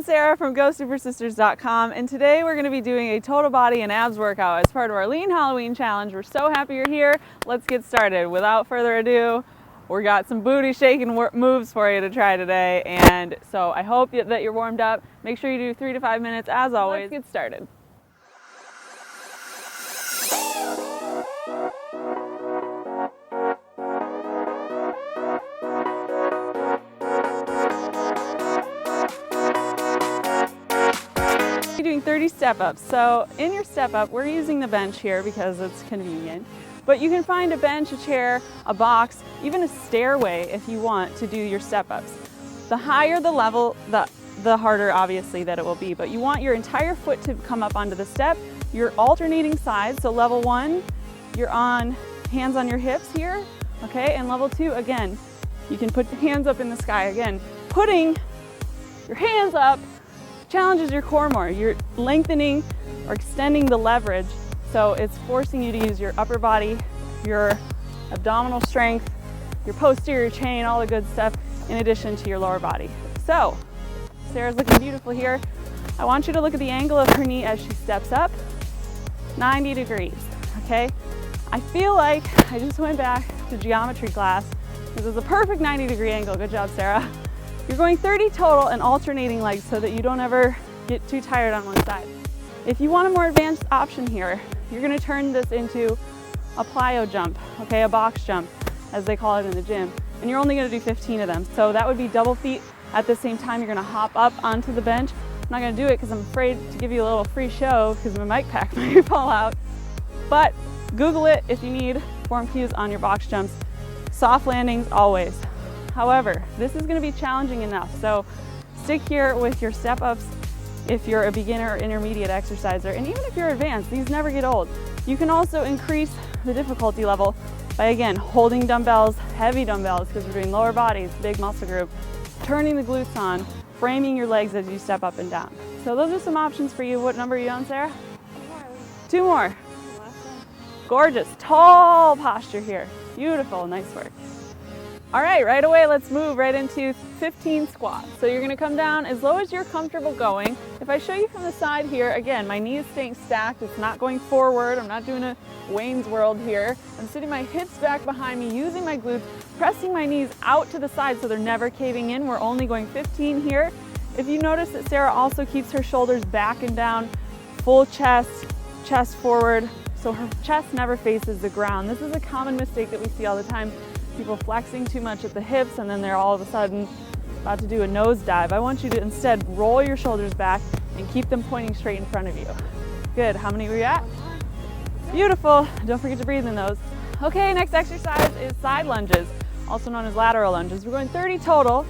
I'm Sarah from GoSupersisters.com, and today we're going to be doing a total body and abs workout as part of our Lean Halloween challenge. We're so happy you're here. Let's get started. Without further ado, we got some booty shaking moves for you to try today, and so I hope that you're warmed up. Make sure you do 3 to 5 minutes as always. Let's get started. Doing 30 step-ups. So in your step-up, we're using the bench here because it's convenient, but you can find a bench, a chair, a box, even a stairway if you want to do your step-ups. The higher the level, the harder obviously that it will be, but you want your entire foot to come up onto the step. You're alternating sides, so level 1, you're on hands on your hips here, okay, and level 2, again, you can put your hands up in the sky. Again, putting your hands up challenges your core more. You're lengthening or extending the leverage, so it's forcing you to use your upper body, your abdominal strength, your posterior chain, all the good stuff, in addition to your lower body. So, Sarah's looking beautiful here. I want you to look at the angle of her knee as she steps up, 90 degrees, okay? I feel like I just went back to geometry class. This is a perfect 90-degree angle. Good job, Sarah. You're going 30 total and alternating legs so that you don't ever get too tired on one side. If you want a more advanced option here, you're going to turn this into a plyo jump, okay, a box jump, as they call it in the gym. And you're only going to do 15 of them. So that would be double feet. At the same time, you're going to hop up onto the bench. I'm not going to do it because I'm afraid to give you a little free show because my mic pack might fall out. But Google it if you need form cues on your box jumps. Soft landings always. However, this is going to be challenging enough, so stick here with your step-ups if you're a beginner or intermediate exerciser, and even if you're advanced, these never get old. You can also increase the difficulty level by, again, holding dumbbells, heavy dumbbells, because we're doing lower bodies, big muscle group, turning the glutes on, framing your legs as you step up and down. So those are some options for you. What number are you on, Sarah? 2 more. Gorgeous, tall posture here. Beautiful, nice work. All right, right away, let's move right into 15 squats. So you're gonna come down as low as you're comfortable going. If I show you from the side here, again, my knee is staying stacked. It's not going forward. I'm not doing a Wayne's World here. I'm sitting my hips back behind me, using my glutes, pressing my knees out to the side so they're never caving in. We're only going 15 here. If you notice that Sarah also keeps her shoulders back and down, full chest, chest forward, so her chest never faces the ground. This is a common mistake that we see all the time. People flexing too much at the hips and then they're all of a sudden about to do a nosedive. I want you to instead roll your shoulders back and keep them pointing straight in front of you. Good, how many were you at? Beautiful, don't forget to breathe in those. Okay, next exercise is side lunges, also known as lateral lunges. We're going 30 total.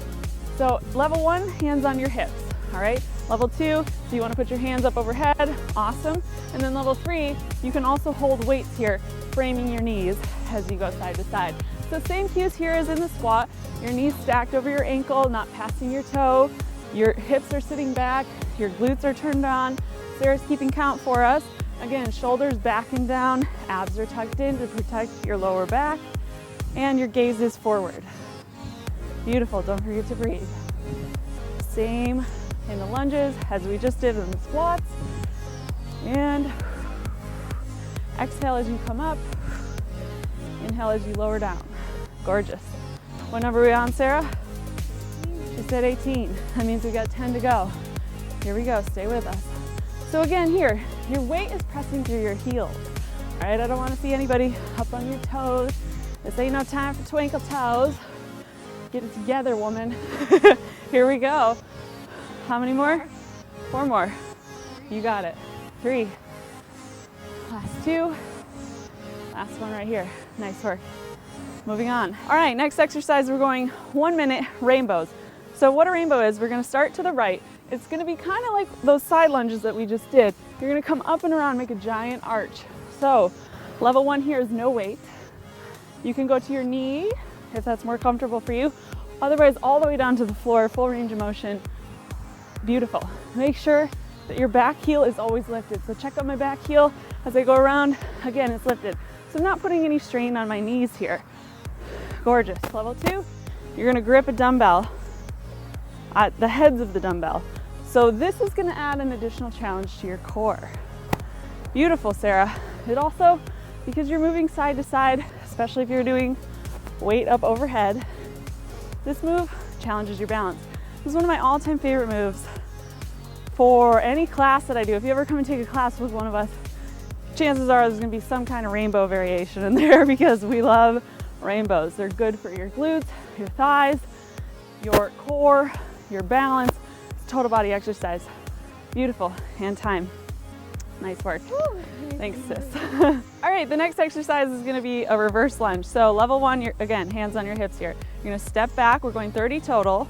So level 1, hands on your hips, all right? Level 2, do you want to put your hands up overhead? Awesome. And then level 3, you can also hold weights here, framing your knees as you go side to side. So same cues here as in the squat. Your knees stacked over your ankle, not passing your toe. Your hips are sitting back. Your glutes are turned on. Sarah's keeping count for us. Again, shoulders back and down. Abs are tucked in to protect your lower back. And your gaze is forward. Beautiful, don't forget to breathe. Same in the lunges as we just did in the squats. And exhale as you come up. Inhale as you lower down. Gorgeous. What number are we on, Sarah? 18. She said 18. That means we got 10 to go. Here we go, stay with us. So again here, your weight is pressing through your heels. All right, I don't want to see anybody up on your toes. This ain't no time for twinkle toes. Get it together, woman. Here we go. How many more? 4 more. You got it. 3. Last 2. Last one right here. Nice work. Moving on. All right, next exercise, we're going 1 minute rainbows. So what a rainbow is, we're gonna start to the right. It's gonna be kind of like those side lunges that we just did. You're gonna come up and around, make a giant arch. So level 1 here is no weight. You can go to your knee if that's more comfortable for you. Otherwise, all the way down to the floor, full range of motion. Beautiful. Make sure that your back heel is always lifted. So check out my back heel as I go around. Again, it's lifted. So I'm not putting any strain on my knees here. Gorgeous. Level 2, you're gonna grip a dumbbell at the heads of the dumbbell. So this is gonna add an additional challenge to your core. Beautiful, Sarah. It also, because you're moving side to side, especially if you're doing weight up overhead, this move challenges your balance. This is one of my all-time favorite moves for any class that I do. If you ever come and take a class with one of us, chances are there's gonna be some kind of rainbow variation in there because we love rainbows. They're good for your glutes, your thighs, your core, your balance. It's total body exercise. Beautiful, and time. Nice work. Thanks, sis. All right, the next exercise is gonna be a reverse lunge. So level 1, you're, again, hands on your hips here. You're gonna step back, we're going 30 total,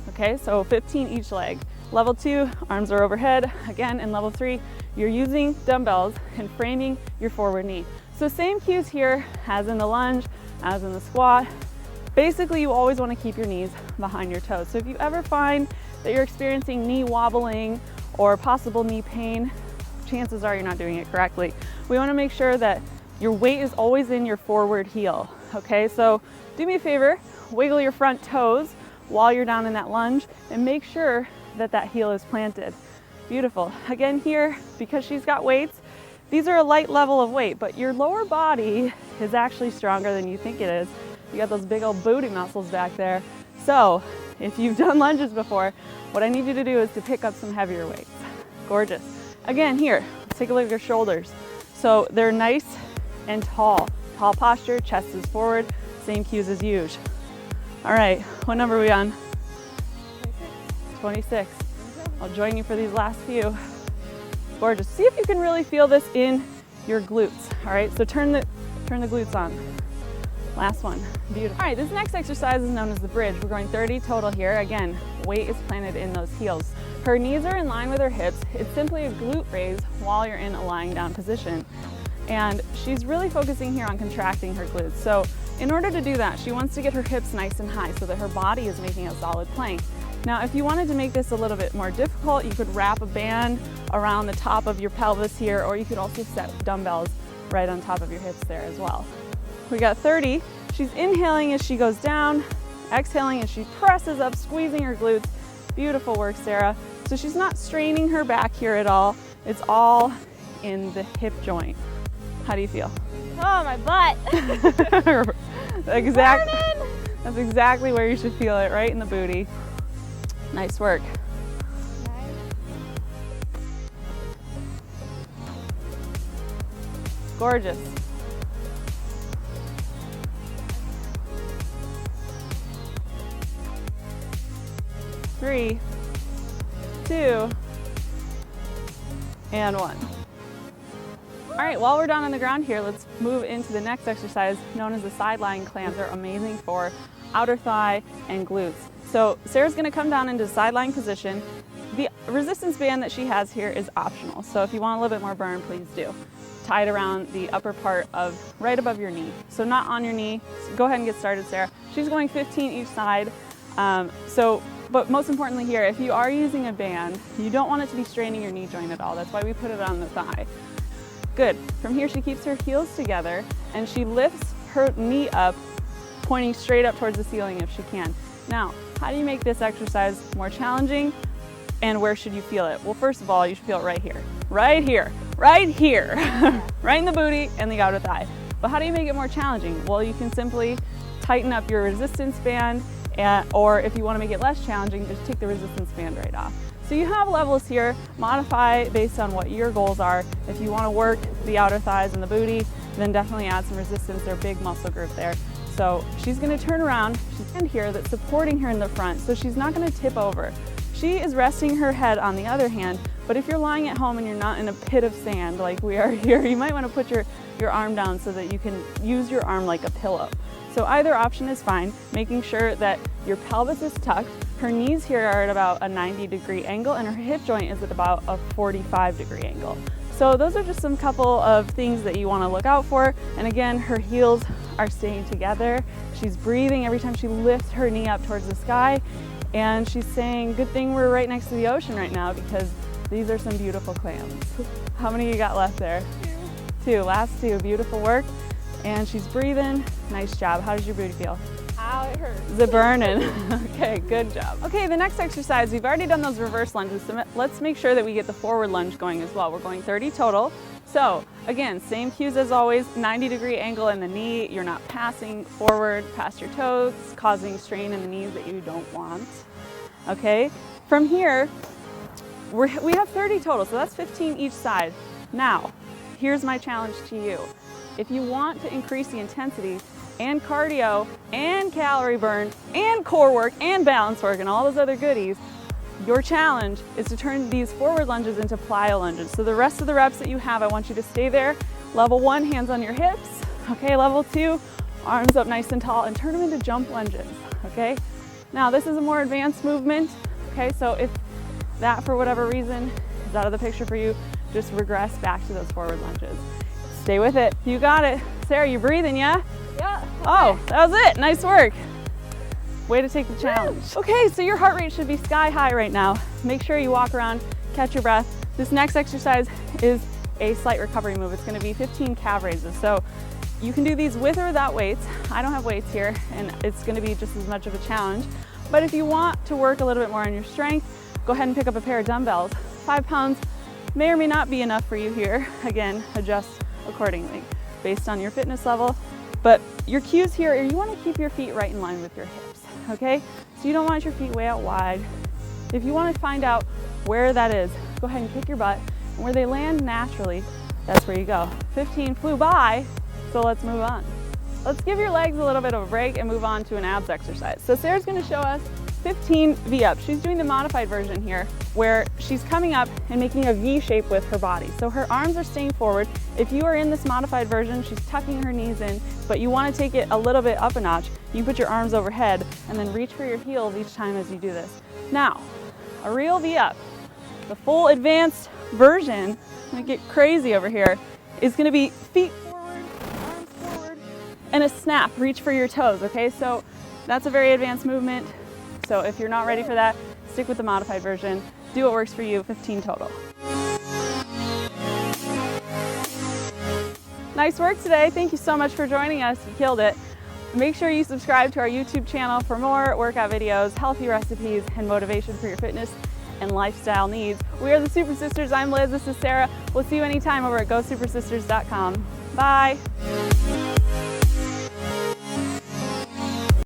okay? So 15 each leg. Level 2, arms are overhead. Again, in level 3, you're using dumbbells and framing your forward knee. So same cues here as in the lunge, as in the squat. Basically, you always wanna keep your knees behind your toes. So if you ever find that you're experiencing knee wobbling or possible knee pain, chances are you're not doing it correctly. We wanna make sure that your weight is always in your forward heel, okay? So do me a favor, wiggle your front toes while you're down in that lunge and make sure that that heel is planted. Beautiful. Again here, because she's got weights, these are a light level of weight, but your lower body is actually stronger than you think it is. You got those big old booty muscles back there. So if you've done lunges before, what I need you to do is to pick up some heavier weights. Gorgeous. Again here, let's take a look at your shoulders. So they're nice and tall. Tall posture, chest is forward, same cues as usual. All right, what number are we on? 26. I'll join you for these last few. Gorgeous. See if you can really feel this in your glutes. All right, so turn the glutes on. Last one. Beautiful. All right, this next exercise is known as the bridge. We're going 30 total here. Again, weight is planted in those heels. Her knees are in line with her hips. It's simply a glute raise while you're in a lying down position. And she's really focusing here on contracting her glutes. So in order to do that, she wants to get her hips nice and high so that her body is making a solid plank. Now, if you wanted to make this a little bit more difficult, you could wrap a band around the top of your pelvis here, or you could also set dumbbells right on top of your hips there as well. We got 30. She's inhaling as she goes down, exhaling as she presses up, squeezing her glutes. Beautiful work, Sarah. So she's not straining her back here at all. It's all in the hip joint. How do you feel? Oh, my butt. That's exactly where you should feel it, right in the booty. Nice work. Gorgeous. Three, 2, and 1. All right, while we're down on the ground here, let's move into the next exercise known as the side lying clams. They're amazing for outer thigh and glutes. So Sarah's gonna come down into side lying position. The resistance band that she has here is optional. So if you want a little bit more burn, please do. Tie it around the upper part of right above your knee. So not on your knee. So go ahead and get started, Sarah. She's going 15 each side. But most importantly here, if you are using a band, you don't want it to be straining your knee joint at all. That's why we put it on the thigh. Good. From here, she keeps her heels together and she lifts her knee up, pointing straight up towards the ceiling if she can. Now, how do you make this exercise more challenging and where should you feel it? Well, first of all, you should feel it right here, right here, right here, right in the booty and the outer thigh. But how do you make it more challenging? Well, you can simply tighten up your resistance band, or if you want to make it less challenging, just take the resistance band right off. So you have levels here, modify based on what your goals are. If you want to work the outer thighs and the booty, then definitely add some resistance. They're a big muscle group there. So she's going to turn around, she's in here that's supporting her in the front, so she's not going to tip over. She is resting her head on the other hand, but if you're lying at home and you're not in a pit of sand like we are here, you might want to put your arm down so that you can use your arm like a pillow. So either option is fine, making sure that your pelvis is tucked, her knees here are at about a 90-degree angle, and her hip joint is at about a 45-degree angle. So those are just some couple of things that you want to look out for. And again, her heels are staying together. She's breathing every time she lifts her knee up towards the sky. And she's saying, good thing we're right next to the ocean right now because these are some beautiful clams. How many you got left there? 2. Last 2. Beautiful work. And she's breathing. Nice job. How does your booty feel? Ow, it hurts. Is it burning? Okay, good job. Okay, the next exercise, we've already done those reverse lunges, so let's make sure that we get the forward lunge going as well. We're going 30 total. So again, same cues as always, 90-degree angle in the knee. You're not passing forward past your toes, causing strain in the knees that you don't want. Okay, from here, we have 30 total, so that's 15 each side. Now, here's my challenge to you. If you want to increase the intensity and cardio and calorie burn and core work and balance work and all those other goodies, your challenge is to turn these forward lunges into plyo lunges. So the rest of the reps that you have, I want you to stay there. Level 1, hands on your hips. Okay, level 2, arms up nice and tall, and turn them into jump lunges, okay? Now this is a more advanced movement, okay? So if that, for whatever reason, is out of the picture for you, just regress back to those forward lunges. Stay with it. You got it. Sarah, you breathing, yeah? Yeah. Oh, that was it. Nice work. Way to take the challenge. Okay, so your heart rate should be sky high right now. Make sure you walk around, catch your breath. This next exercise is a slight recovery move. It's going to be 15 calf raises. So you can do these with or without weights. I don't have weights here, and it's going to be just as much of a challenge. But if you want to work a little bit more on your strength, go ahead and pick up a pair of dumbbells. 5 pounds may or may not be enough for you here. Again, adjust accordingly based on your fitness level. But your cues here are you want to keep your feet right in line with your hips, okay? So you don't want your feet way out wide. If you want to find out where that is, go ahead and kick your butt, and where they land naturally, that's where you go. 15 flew by, so let's move on. Let's give your legs a little bit of a break and move on to an abs exercise. So Sarah's going to show us 15 V-ups. She's doing the modified version here, where she's coming up and making a V shape with her body. So her arms are staying forward. If you are in this modified version, she's tucking her knees in, but you want to take it a little bit up a notch. You put your arms overhead and then reach for your heels each time as you do this. Now, a real V-up, the full advanced version, I'm gonna get crazy over here, is gonna be feet forward, arms forward, and a snap, reach for your toes, okay? So that's a very advanced movement. So if you're not ready for that, stick with the modified version. Do what works for you, 15 total. Nice work today. Thank you so much for joining us. You killed it. Make sure you subscribe to our YouTube channel for more workout videos, healthy recipes, and motivation for your fitness and lifestyle needs. We are the Super Sisters. I'm Liz. This is Sarah. We'll see you anytime over at GoSupersisters.com. Bye.